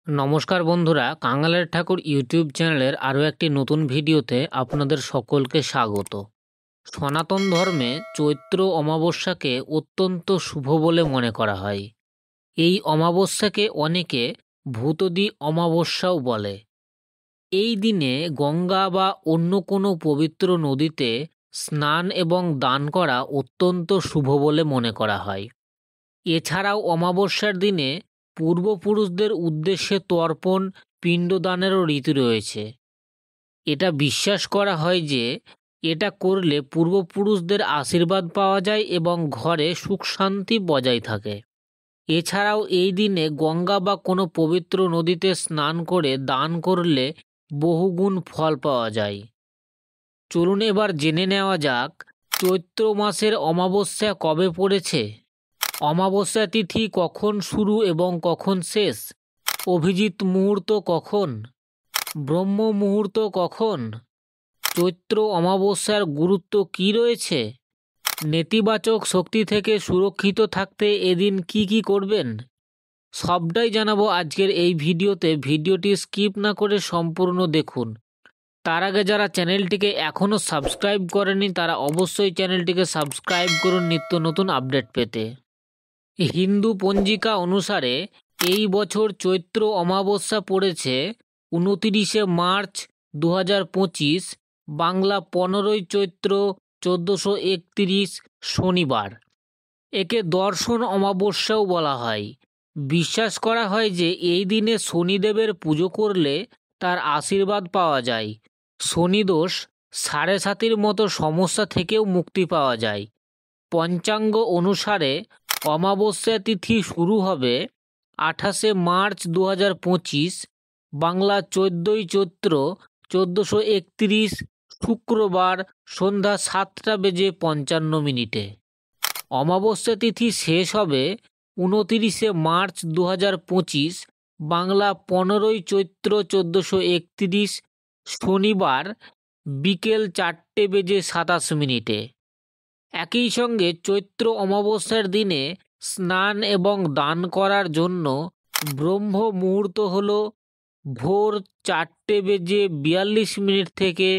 নমস্কার বন্ধুরা, কাঙালের ঠাকুর ইউটিউব চ্যানেলের আরও একটি নতুন ভিডিওতে আপনাদের সকলকে স্বাগত। সনাতন ধর্মে চৈত্র অমাবস্যাকে অত্যন্ত শুভ বলে মনে করা হয়। এই অমাবস্যাকে অনেকে ভূতদি অমাবস্যাও বলে। এই দিনে গঙ্গা বা অন্য কোনো পবিত্র নদীতে স্নান এবং দান করা অত্যন্ত শুভ বলে মনে করা হয়। এছাড়াও অমাবস্যার দিনে পূর্বপুরুষদের উদ্দেশ্যে তর্পণ, পিণ্ডদানেরও রীতি রয়েছে। এটা বিশ্বাস করা হয় যে এটা করলে পূর্বপুরুষদের আশীর্বাদ পাওয়া যায় এবং ঘরে সুখ শান্তি বজায় থাকে। এছাড়াও এই দিনে গঙ্গা বা কোনো পবিত্র নদীতে স্নান করে দান করলে বহুগুণ ফল পাওয়া যায়। চলুন এবার জেনে নেওয়া যাক চৈত্র মাসের অমাবস্যা কবে পড়েছে, অমাবস্যা তিথি কখন শুরু এবং কখন শেষ, অভিজিৎ মুহূর্ত কখন, ব্রহ্ম মুহূর্ত কখন, চৈত্র অমাবস্যার গুরুত্ব কী রয়েছে, নেতিবাচক শক্তি থেকে সুরক্ষিত থাকতে এদিন কি কি করবেন, সবটাই জানাবো আজকের এই ভিডিওতে। ভিডিওটি স্কিপ না করে সম্পূর্ণ দেখুন। তার আগে যারা চ্যানেলটিকে এখনও সাবস্ক্রাইব করেনি তারা অবশ্যই চ্যানেলটিকে সাবস্ক্রাইব করুন নিত্য নতুন আপডেট পেতে। হিন্দু পঞ্জিকা অনুসারে এই বছর চৈত্র অমাবস্যা পড়েছে 29শে মার্চ 2025, বাংলা 15ই চৈত্র 1431 শনিবার। একে দর্শন অমাবস্যাও বলা হয়। বিশ্বাস করা হয় যে এই দিনে শনিদেবের পুজো করলে তার আশীর্বাদ পাওয়া যায়, শনিদোষ, সাড়ে সাতির মতো সমস্যা থেকেও মুক্তি পাওয়া যায়। পঞ্চাঙ্গ অনুসারে অমাবস্যা তিথি শুরু হবে 28শে মার্চ 2025, বাংলা 14ই চৈত্র 1431 শুক্রবার সন্ধ্যা 7:55। অমাবস্যা তিথি শেষ হবে 29শে মার্চ 2025, বাংলা 15ই চৈত্র 1431 শনিবার বিকেল 4:27। একই সঙ্গে চৈত্র অমাবস্যার দিনে স্নান এবং দান করার জন্য ব্রহ্ম মুহূর্ত হল ভোর 4:42 থেকে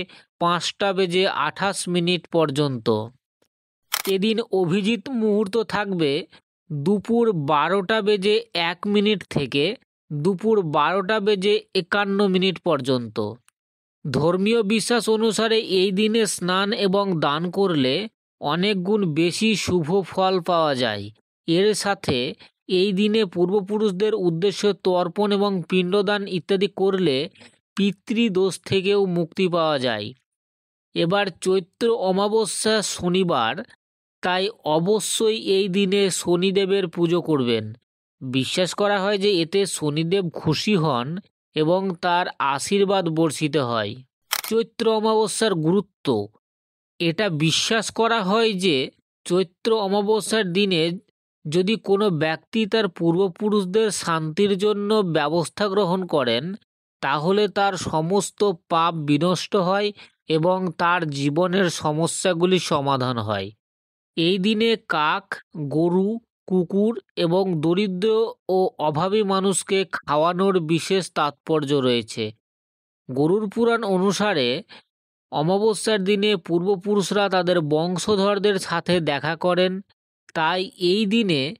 5:28 পর্যন্ত। এদিন অভিজিৎ মুহূর্ত থাকবে দুপুর 12:01 থেকে দুপুর 12:51 পর্যন্ত। ধর্মীয় বিশ্বাস অনুসারে এই দিনে স্নান এবং দান করলে অনেক গুণ বেশি শুভ ফল পাওয়া যায়। এর সাথে এই দিনে পূর্বপুরুষদের উদ্দেশ্যে তর্পণ এবং পিণ্ডদান ইত্যাদি করলে পিতৃদোষ থেকেও মুক্তি পাওয়া যায়। এবার চৈত্র অমাবস্যা শনিবার, তাই অবশ্যই এই দিনে শনিদেবের পুজো করবেন। বিশ্বাস করা হয় যে এতে শনিদেব খুশি হন এবং তার আশীর্বাদ বর্ষিত হয়। চৈত্র অমাবস্যার গুরুত্ব, এটা বিশ্বাস করা হয় যে চৈত্র অমাবস্যার দিনে যদি কোনো ব্যক্তি তার পূর্বপুরুষদের শান্তির জন্য ব্যবস্থা গ্রহণ করেন তাহলে তার সমস্ত পাপ বিনষ্ট হয় এবং তার জীবনের সমস্যাগুলি সমাধান হয়। এই দিনে কাক, গরু, কুকুর এবং দরিদ্র ও অভাবী মানুষকে খাওয়ানোর বিশেষ তাৎপর্য রয়েছে। গরুর পুরাণ অনুসারে অমাবস্যার দিনে পূর্বপুরুষরা তাদের বংশধরদের সাথে দেখা করেন, তাই এই দিনে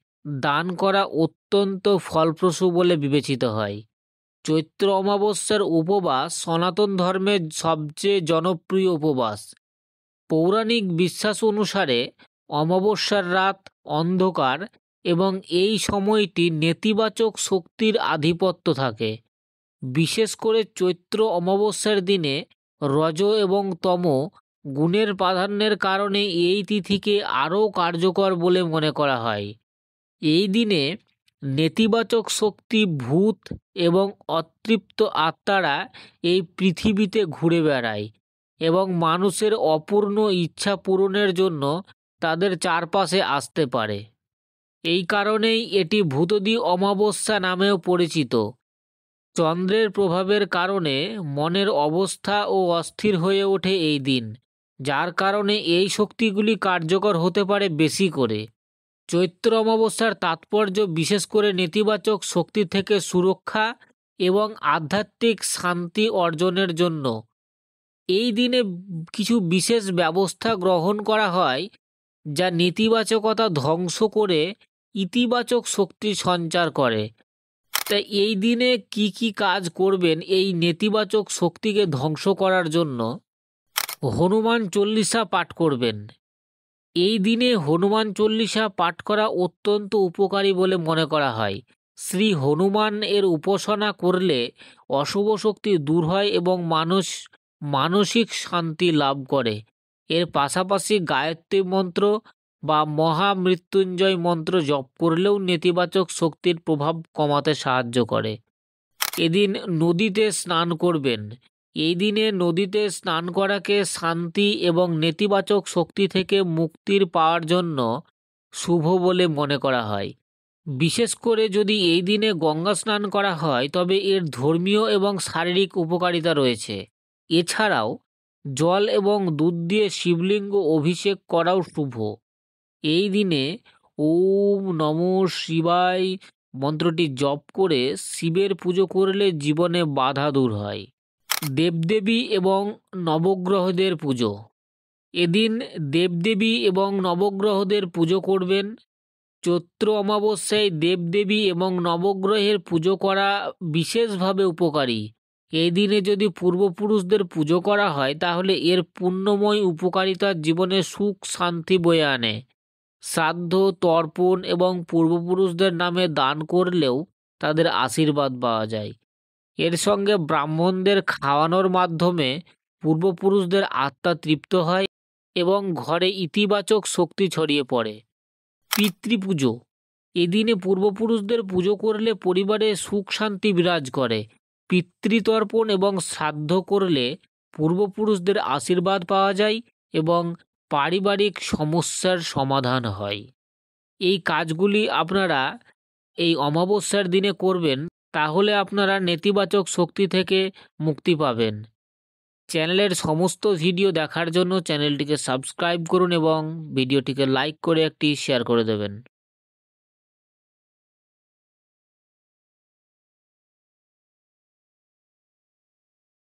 দান করা অত্যন্ত ফলপ্রসূ বলে বিবেচিত হয়। চৈত্র অমাবস্যার উপবাস সনাতন ধর্মের সবচেয়ে জনপ্রিয় উপবাস। পৌরাণিক বিশ্বাস অনুসারে অমাবস্যার রাত অন্ধকার এবং এই সময়টি নেতিবাচক শক্তির আধিপত্য থাকে। বিশেষ করে চৈত্র অমাবস্যার দিনে রজ এবং তম গুণের প্রাধান্যের কারণে এই তিথিকে আরও কার্যকর বলে মনে করা হয়। এই দিনে নেতিবাচক শক্তি, ভূত এবং অতৃপ্ত আত্মারা এই পৃথিবীতে ঘুরে বেড়ায় এবং মানুষের অপূর্ণ ইচ্ছা পূরণের জন্য তাদের চারপাশে আসতে পারে। এই কারণেই এটি ভূতদি অমাবস্যা নামেও পরিচিত। চন্দ্রের প্রভাবের কারণে মনের অবস্থা ও অস্থির হয়ে ওঠে এই দিন, যার কারণে এই শক্তিগুলি কার্যকর হতে পারে বেশি করে। চৈত্র অমাবস্যার তাৎপর্য বিশেষ করে নেতিবাচক শক্তি থেকে সুরক্ষা এবং আধ্যাত্মিক শান্তি অর্জনের জন্য। এই দিনে কিছু বিশেষ ব্যবস্থা গ্রহণ করা হয় যা নেতিবাচকতা ধ্বংস করে ইতিবাচক শক্তি সঞ্চার করে। তাই এই দিনে কি কি কাজ করবেন এই নেতিবাচক শক্তিকে ধ্বংস করার জন্য? হনুমান চল্লিশা পাঠ করবেন। এই দিনে হনুমান চল্লিশা পাঠ করা অত্যন্ত উপকারী বলে মনে করা হয়। শ্রী হনুমান এর উপাসনা করলে অশুভ শক্তি দূর হয় এবং মানসিক শান্তি লাভ করে। এর পাশাপাশি গায়ত্রী মন্ত্র বা মহামৃত্যুঞ্জয় মন্ত্র জপ করলেও নেতিবাচক শক্তির প্রভাব কমাতে সাহায্য করে। এদিন নদীতে স্নান করবেন। এই দিনে নদীতে স্নান করাকে শান্তি এবং নেতিবাচক শক্তি থেকে মুক্তির পাওয়ার জন্য শুভ বলে মনে করা হয়। বিশেষ করে যদি এই দিনে গঙ্গা স্নান করা হয় তবে এর ধর্মীয় এবং শারীরিক উপকারিতা রয়েছে। এছাড়াও জল এবং দুধ দিয়ে শিবলিঙ্গ অভিষেক করাও শুভ। এই দিনে ওম নমঃ শিবায় মন্ত্রটি জপ করে শিবের পুজো করলে জীবনে বাধা দূর হয়। দেবদেবী এবং নবগ্রহদের পুজো। এদিন দেবদেবী এবং নবগ্রহদের পুজো করবেন। চৈত্র অমাবস্যায় দেবদেবী এবং নবগ্রহের পুজো করা বিশেষভাবে উপকারী। এই দিনে যদি পূর্বপুরুষদের পুজো করা হয় তাহলে এর পুণ্যময় উপকারিতার জীবনে সুখ শান্তি বয়ে আনে। শ্রাদ্ধ তর্পণ এবং পূর্বপুরুষদের নামে দান করলেও তাদের আশীর্বাদ পাওয়া যায়। এর সঙ্গে ব্রাহ্মণদের খাওয়ানোর মাধ্যমে পূর্বপুরুষদের আত্মা তৃপ্ত হয় এবং ঘরে ইতিবাচক শক্তি ছড়িয়ে পড়ে। পিতৃপুজো। এদিনে পূর্বপুরুষদের পুজো করলে পরিবারে সুখ শান্তি বিরাজ করে। পিতৃতর্পণ এবং শ্রাদ্ধ করলে পূর্বপুরুষদের আশীর্বাদ পাওয়া যায় এবং পারিবারিক সমস্যার সমাধান হয়। এই কাজগুলি আপনারা এই অমাবস্যার দিনে করবেন, তাহলে আপনারা নেতিবাচক শক্তি থেকে মুক্তি পাবেন। চ্যানেলের সমস্ত ভিডিও দেখার জন্য চ্যানেলটিকে সাবস্ক্রাইব করুন এবং ভিডিওটিকে লাইক করে একটি শেয়ার করে দেবেন।